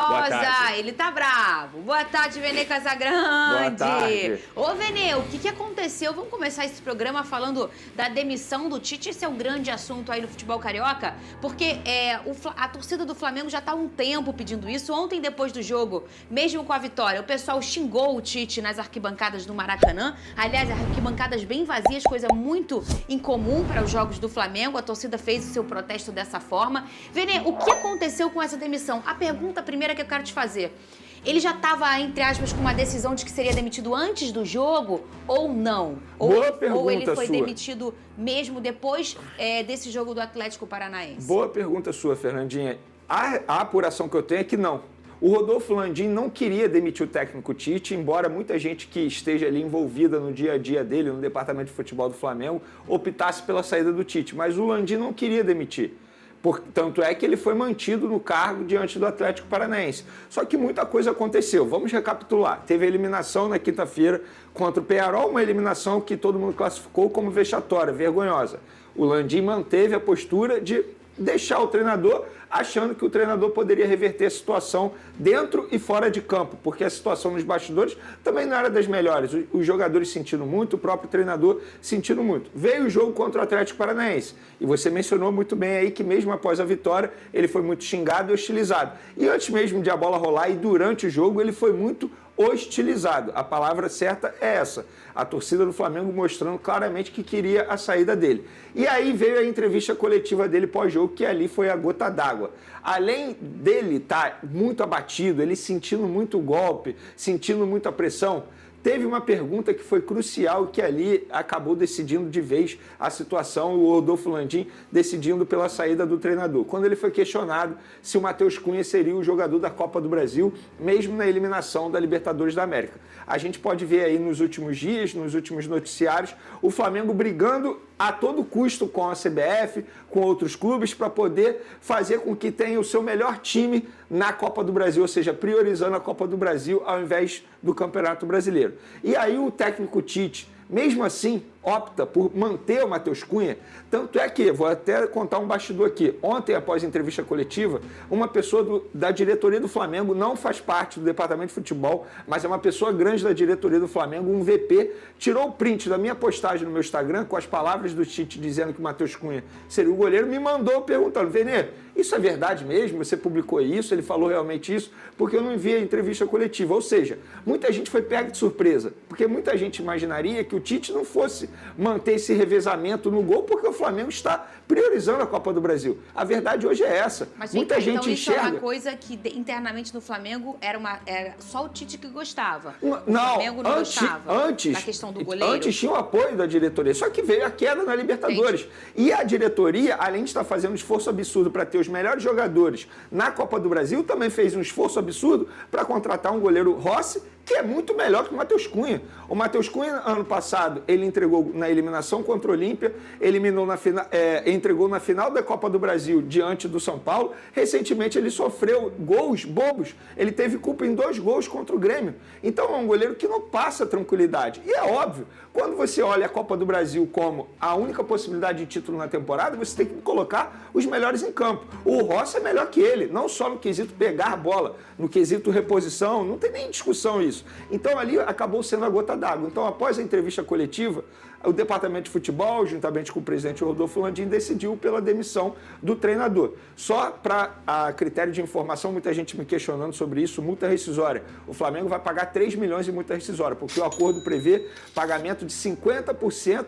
Rosa, ele tá bravo. Boa tarde, Vene Casagrande. Boa tarde. Ô, Vene, o que aconteceu? Vamos começar esse programa falando da demissão do Tite. Esse é o grande assunto aí no futebol carioca, porque a torcida do Flamengo já tá há um tempo pedindo isso. Ontem, depois do jogo, mesmo com a vitória, o pessoal xingou o Tite nas arquibancadas do Maracanã. Aliás, arquibancadas bem vazias, coisa muito incomum para os jogos do Flamengo. A torcida fez o seu protesto dessa forma. Vene, o que aconteceu com essa demissão? A pergunta primeira que eu quero te fazer. Ele já estava, entre aspas, com uma decisão de que seria demitido antes do jogo ou não? Boa pergunta ou ele foi sua. demitido mesmo depois desse jogo do Atlético Paranaense? Boa pergunta sua, Fernandinha. A apuração que eu tenho é que não. O Rodolfo Landim não queria demitir o técnico Tite, embora muita gente que esteja ali envolvida no dia a dia dele, no departamento de futebol do Flamengo, optasse pela saída do Tite. Mas o Landim não queria demitir. Tanto é que ele foi mantido no cargo diante do Atlético Paranaense. Só que muita coisa aconteceu. Vamos recapitular. Teve a eliminação na quinta-feira contra o Peñarol, uma eliminação que todo mundo classificou como vexatória, vergonhosa. O Landim manteve a postura de deixar o treinador, achando que o treinador poderia reverter a situação dentro e fora de campo, porque a situação nos bastidores também não era das melhores. Os jogadores sentindo muito, o próprio treinador sentindo muito. Veio o jogo contra o Atlético Paranaense, e você mencionou muito bem aí que mesmo após a vitória, ele foi muito xingado e hostilizado. E antes mesmo de a bola rolar e durante o jogo, ele foi muito hostilizado. A palavra certa é essa. A torcida do Flamengo mostrando claramente que queria a saída dele. E aí veio a entrevista coletiva dele pós-jogo, que ali foi a gota d'água. Além dele estar muito abatido, ele sentindo muito golpe, sentindo muita pressão, teve uma pergunta que foi crucial, que ali acabou decidindo de vez a situação, o Rodolfo Landim decidindo pela saída do treinador. Quando ele foi questionado se o Matheus Cunha seria o jogador da Copa do Brasil, mesmo na eliminação da Libertadores da América. A gente pode ver aí nos últimos dias, nos últimos noticiários, o Flamengo brigando a todo custo com a CBF, com outros clubes, para poder fazer com que tenha o seu melhor time na Copa do Brasil, ou seja, priorizando a Copa do Brasil ao invés do Campeonato Brasileiro. E aí o técnico Tite, mesmo assim, opta por manter o Matheus Cunha. Tanto é que, vou até contar um bastidor aqui, ontem, após a entrevista coletiva, uma pessoa da diretoria do Flamengo, não faz parte do departamento de futebol, mas é uma pessoa grande da diretoria do Flamengo, um VP, tirou o print da minha postagem no meu Instagram com as palavras do Tite dizendo que o Matheus Cunha seria o goleiro, me mandou perguntando: Vene, isso é verdade mesmo? Você publicou isso? Ele falou realmente isso? Porque eu não vi a entrevista coletiva. Ou seja, muita gente foi pega de surpresa, porque muita gente imaginaria que o Tite não fosse manter esse revezamento no gol, porque o Flamengo está priorizando a Copa do Brasil. A verdade hoje é essa. Mas muita gente então isso enxerga... é uma coisa que internamente no Flamengo era só o Tite que gostava. Não, o Flamengo não gostava da questão do goleiro. Antes tinha o apoio da diretoria, só que veio a queda na Libertadores. Entendi. E a diretoria, além de estar fazendo um esforço absurdo para ter os melhores jogadores na Copa do Brasil, também fez um esforço absurdo para contratar um goleiro Rossi, que é muito melhor que o Matheus Cunha. O Matheus Cunha, ano passado, ele entregou na eliminação contra o Olímpia, entregou na final da Copa do Brasil diante do São Paulo. Recentemente, ele sofreu gols bobos. Ele teve culpa em 2 gols contra o Grêmio. Então, é um goleiro que não passa tranquilidade. E é óbvio, quando você olha a Copa do Brasil como a única possibilidade de título na temporada, você tem que colocar os melhores em campo. O Rossi é melhor que ele, não só no quesito pegar a bola, no quesito reposição, não tem nem discussão isso. Então, ali acabou sendo a gota d'água. Então, após a entrevista coletiva, o departamento de futebol, juntamente com o presidente Rodolfo Landim, decidiu pela demissão do treinador. Só para a critério de informação, muita gente me questionando sobre isso, multa rescisória. O Flamengo vai pagar 3 milhões de multa rescisória, porque o acordo prevê pagamento de 50%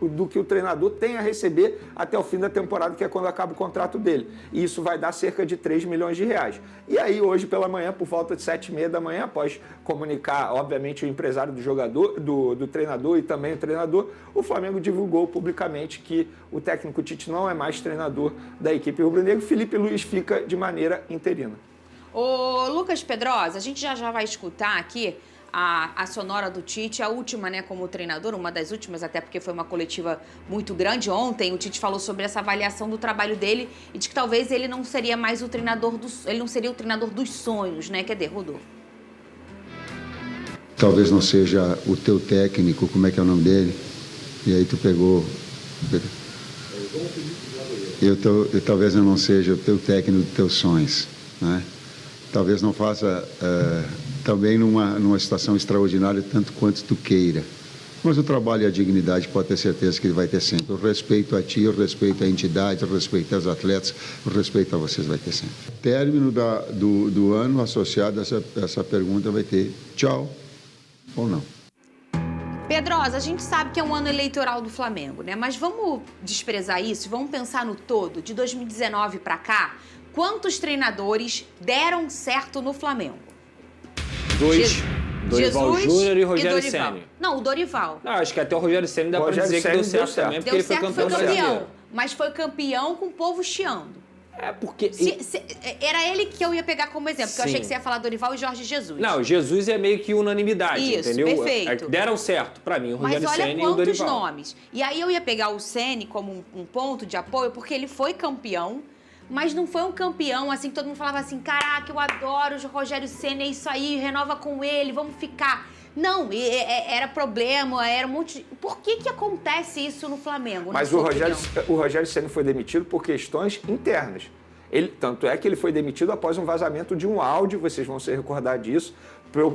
do que o treinador tem a receber até o fim da temporada, que é quando acaba o contrato dele. E isso vai dar cerca de 3 milhões de reais. E aí, hoje pela manhã, por volta de 7h30 da manhã, após comunicar, obviamente, o empresário do jogador, do treinador e também o treinador, o Flamengo divulgou publicamente que o técnico Tite não é mais treinador da equipe rubro-negra. Felipe Luiz fica de maneira interina. Ô, Lucas Pedrosa, a gente já vai escutar aqui a sonora do Tite, a última, né, como treinador, uma das últimas, até porque foi uma coletiva muito grande. Ontem o Tite falou sobre essa avaliação do trabalho dele e de que talvez ele não seria mais o treinador ele não seria o treinador dos sonhos, né? Cadê, Rodolfo? Talvez não seja o teu técnico, como é que é o nome dele? E aí tu pegou... Talvez eu não seja o teu técnico dos teus sonhos, né? talvez não faça também numa situação extraordinária tanto quanto tu queira. Mas o trabalho e a dignidade pode ter certeza que ele vai ter sempre. O respeito a ti, o respeito à entidade, o respeito aos atletas, o respeito a vocês vai ter sempre. Término do ano associado a essa pergunta vai ter tchau ou não. Pedrosa, a gente sabe que é um ano eleitoral do Flamengo, né? Mas vamos desprezar isso, vamos pensar no todo. De 2019 para cá, quantos treinadores deram certo no Flamengo? 2. Dorival Júnior e Rogério Dorival. Ceni. Não, o Dorival. Não, acho que até o Rogério Ceni dá pra dizer que deu certo também, porque Deu ele foi certo, campeão foi brasileiro. campeão. Mas foi campeão com o povo chiando. É, porque... Era ele que eu ia pegar como exemplo, porque eu Sim. achei que você ia falar Dorival e Jorge Jesus. Não, Jesus é meio que unanimidade, Isso, entendeu? perfeito. Deram certo, pra mim, o Mas Rogério olha Ceni e o quantos Dorival. nomes. E aí eu ia pegar o Ceni como um ponto de apoio, porque ele foi campeão, mas não foi um campeão assim que todo mundo falava assim, caraca, eu adoro o Rogério Ceni, é isso aí, renova com ele, vamos ficar. Não, era problema, era um monte de... Por que acontece isso no Flamengo? Mas o Rogério Ceni foi demitido por questões internas. Tanto é que ele foi demitido após um vazamento de um áudio, vocês vão se recordar disso,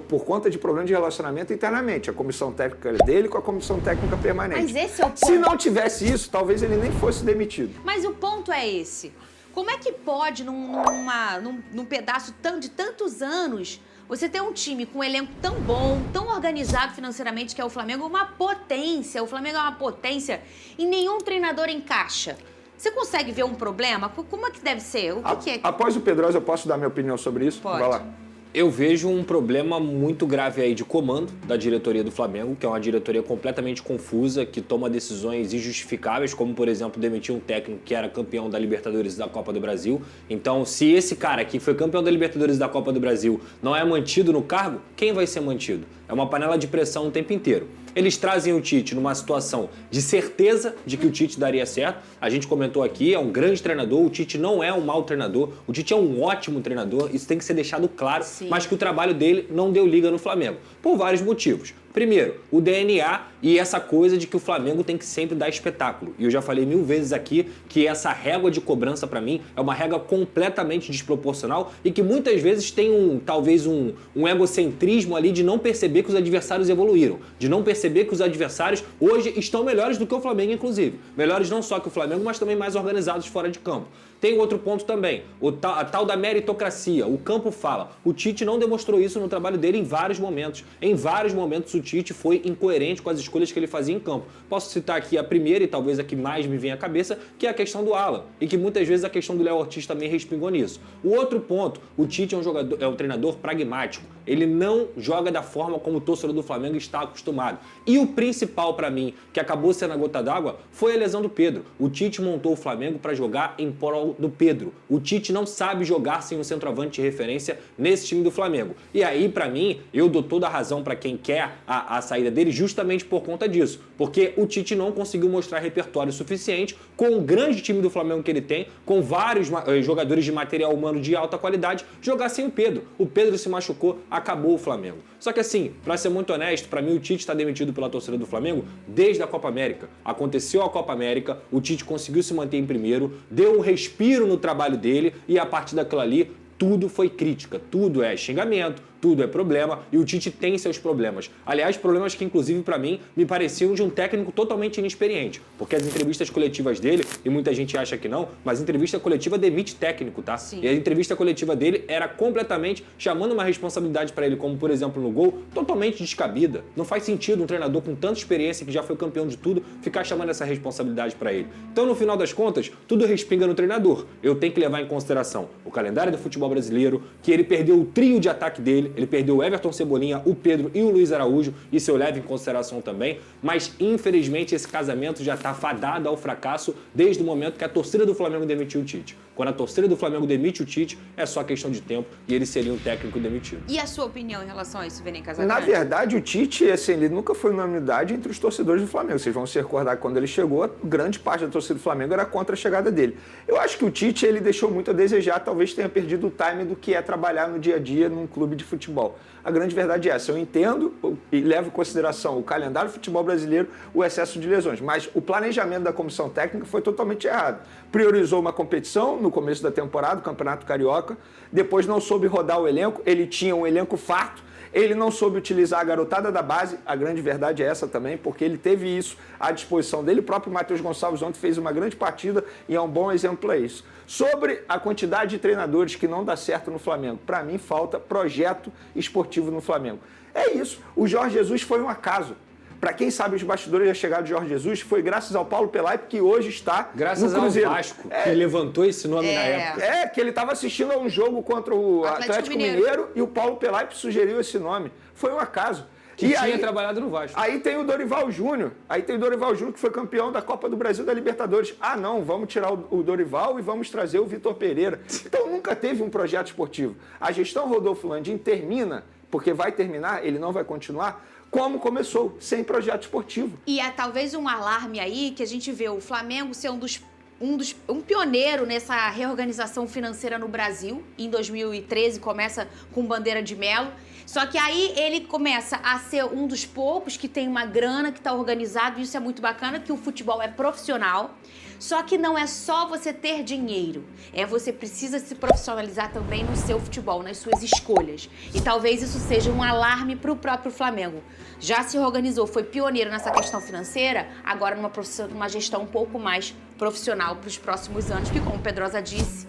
por conta de problemas de relacionamento internamente, a comissão técnica dele com a comissão técnica permanente. Mas esse é o ponto. Se não tivesse isso, talvez ele nem fosse demitido. Mas o ponto é esse. Como é que pode, num pedaço de tantos anos, você ter um time com um elenco tão bom, tão organizado financeiramente, que é o Flamengo, uma potência. O Flamengo é uma potência e nenhum treinador encaixa. Você consegue ver um problema? Como é que deve ser? O que é? Após o Pedrosa, eu posso dar minha opinião sobre isso? Pode. Vai lá. Eu vejo um problema muito grave aí de comando da diretoria do Flamengo, que é uma diretoria completamente confusa, que toma decisões injustificáveis, como, por exemplo, demitir um técnico que era campeão da Libertadores e da Copa do Brasil. Então, se esse cara que foi campeão da Libertadores e da Copa do Brasil não é mantido no cargo, quem vai ser mantido? É uma panela de pressão o tempo inteiro. Eles trazem o Tite numa situação de certeza de que o Tite daria certo. A gente comentou aqui, é um grande treinador, o Tite não é um mau treinador, o Tite é um ótimo treinador, isso tem que ser deixado claro, Sim. mas que o trabalho dele não deu liga no Flamengo, por vários motivos. Primeiro, o DNA e essa coisa de que o Flamengo tem que sempre dar espetáculo. E eu já falei 1000 vezes aqui que essa régua de cobrança, pra mim, é uma régua completamente desproporcional e que muitas vezes tem talvez um egocentrismo ali de não perceber que os adversários evoluíram, de não perceber que os adversários hoje estão melhores do que o Flamengo, inclusive. Melhores não só que o Flamengo, mas também mais organizados fora de campo. Tem outro ponto também, a tal da meritocracia. O campo fala. O Tite não demonstrou isso no trabalho dele em vários momentos. Em vários momentos o Tite foi incoerente com as escolhas que ele fazia em campo. Posso citar aqui a primeira e talvez a que mais me vem à cabeça, que é a questão do Alan. E que muitas vezes a questão do Léo Ortiz também respingou nisso. O outro ponto, o Tite é um treinador pragmático. Ele não joga da forma como o torcedor do Flamengo está acostumado. E o principal para mim, que acabou sendo a gota d'água, foi a lesão do Pedro. O Tite montou o Flamengo para jogar em prol do Pedro. O Tite não sabe jogar sem um centroavante de referência nesse time do Flamengo. E aí, para mim, eu dou toda a razão para quem quer a saída dele justamente por conta disso. Porque o Tite não conseguiu mostrar repertório suficiente com o grande time do Flamengo que ele tem, com vários jogadores de material humano de alta qualidade, jogar sem o Pedro. O Pedro se machucou, acabou o Flamengo. Só que assim, para ser muito honesto, para mim o Tite está demitido pela torcida do Flamengo desde a Copa América. Aconteceu a Copa América, o Tite conseguiu se manter em primeiro, deu um respiro no trabalho dele e a partir daquilo ali, tudo foi crítica, tudo é xingamento, tudo é problema e o Tite tem seus problemas. Aliás, problemas que, inclusive, para mim, me pareciam de um técnico totalmente inexperiente. Porque as entrevistas coletivas dele, e muita gente acha que não, mas entrevista coletiva demite técnico, tá? Sim. E a entrevista coletiva dele era completamente chamando uma responsabilidade para ele, como, por exemplo, no gol, totalmente descabida. Não faz sentido um treinador com tanta experiência, que já foi campeão de tudo, ficar chamando essa responsabilidade para ele. Então, no final das contas, tudo respinga no treinador. Eu tenho que levar em consideração o calendário do futebol brasileiro, que ele perdeu o trio de ataque dele, ele perdeu o Everton Cebolinha, o Pedro e o Luiz Araújo, isso eu levo em consideração também, mas infelizmente esse casamento já está fadado ao fracasso desde o momento que a torcida do Flamengo demitiu o Tite. Quando a torcida do Flamengo demite o Tite, é só questão de tempo e ele seria um técnico demitido. E a sua opinião em relação a isso, Venen Casagrande? Na verdade, o Tite, assim, ele nunca foi unanimidade entre os torcedores do Flamengo. Vocês vão se recordar que quando ele chegou, grande parte da torcida do Flamengo era contra a chegada dele. Eu acho que o Tite, ele deixou muito a desejar, talvez tenha perdido o time do que é trabalhar no dia a dia num clube de futebol futebol. A grande verdade é essa. Eu entendo e levo em consideração o calendário do futebol brasileiro, o excesso de lesões, mas o planejamento da comissão técnica foi totalmente errado. Priorizou uma competição no começo da temporada, o Campeonato Carioca, depois não soube rodar o elenco, ele tinha um elenco farto, ele não soube utilizar a garotada da base, a grande verdade é essa também, porque ele teve isso à disposição dele. O próprio Matheus Gonçalves ontem fez uma grande partida e é um bom exemplo para isso. Sobre a quantidade de treinadores que não dá certo no Flamengo, para mim falta projeto esportivo no Flamengo. É isso, o Jorge Jesus foi um acaso. Para quem sabe os bastidores da chegada de Jorge Jesus, foi graças ao Paulo Pelaipe, que hoje está graças no Cruzeiro. Ao Vasco, que levantou esse nome na época. Que ele estava assistindo a um jogo contra o Atlético Mineiro e o Paulo Pelaipe sugeriu esse nome. Foi um acaso. Que tinha trabalhado no Vasco. Aí tem o Dorival Júnior. Que foi campeão da Copa do Brasil da Libertadores. Ah, não, vamos tirar o Dorival e vamos trazer o Vitor Pereira. Então nunca teve um projeto esportivo. A gestão Rodolfo Landim termina, porque vai terminar, ele não vai continuar, como começou, sem projeto esportivo. E é talvez um alarme aí que a gente vê o Flamengo ser um pioneiro nessa reorganização financeira no Brasil. Em 2013 começa com Bandeira de Melo. Só que aí ele começa a ser um dos poucos que tem uma grana, que está organizado, e isso é muito bacana, que o futebol é profissional. Só que não é só você ter dinheiro, você precisa se profissionalizar também no seu futebol, nas suas escolhas. E talvez isso seja um alarme para o próprio Flamengo. Já se organizou, foi pioneiro nessa questão financeira, agora numa gestão um pouco mais profissional para os próximos anos, que como o Pedrosa disse,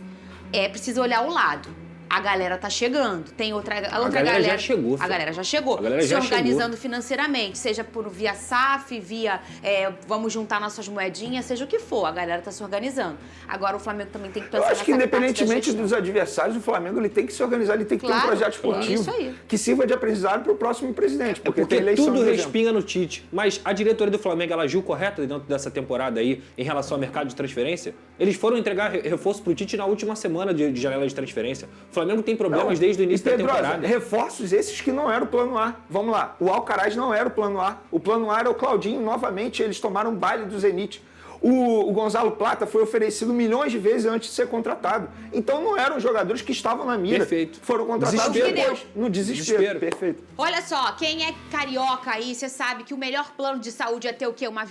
precisa olhar o lado. A galera tá chegando, tem outra galera já chegou. A galera já chegou. Se organizando financeiramente, seja via SAF, via vamos juntar nossas moedinhas, seja o que for, a galera tá se organizando. Agora o Flamengo também tem que pensar. Eu acho que independentemente dos adversários, o Flamengo ele tem que se organizar, ele tem que ter um projeto esportivo que sirva de aprendizado para o próximo presidente. Porque tem eleição, tudo respinga no Tite. Mas a diretoria do Flamengo, ela agiu correto dentro dessa temporada aí em relação ao mercado de transferência? Eles foram entregar reforço pro Tite na última semana de janela de transferência. O Flamengo tem problemas desde o início da temporada. Reforços esses que não eram o plano A. Vamos lá, o Alcaraz não era o plano A. O plano A era o Claudinho, novamente, eles tomaram um baile do Zenit. O Gonzalo Plata foi oferecido milhões de vezes antes de ser contratado. Então não eram jogadores que estavam na mira. Perfeito. Foram contratados depois, no desespero. Perfeito. Olha só, quem é carioca aí, você sabe que o melhor plano de saúde é ter o quê? Uma vida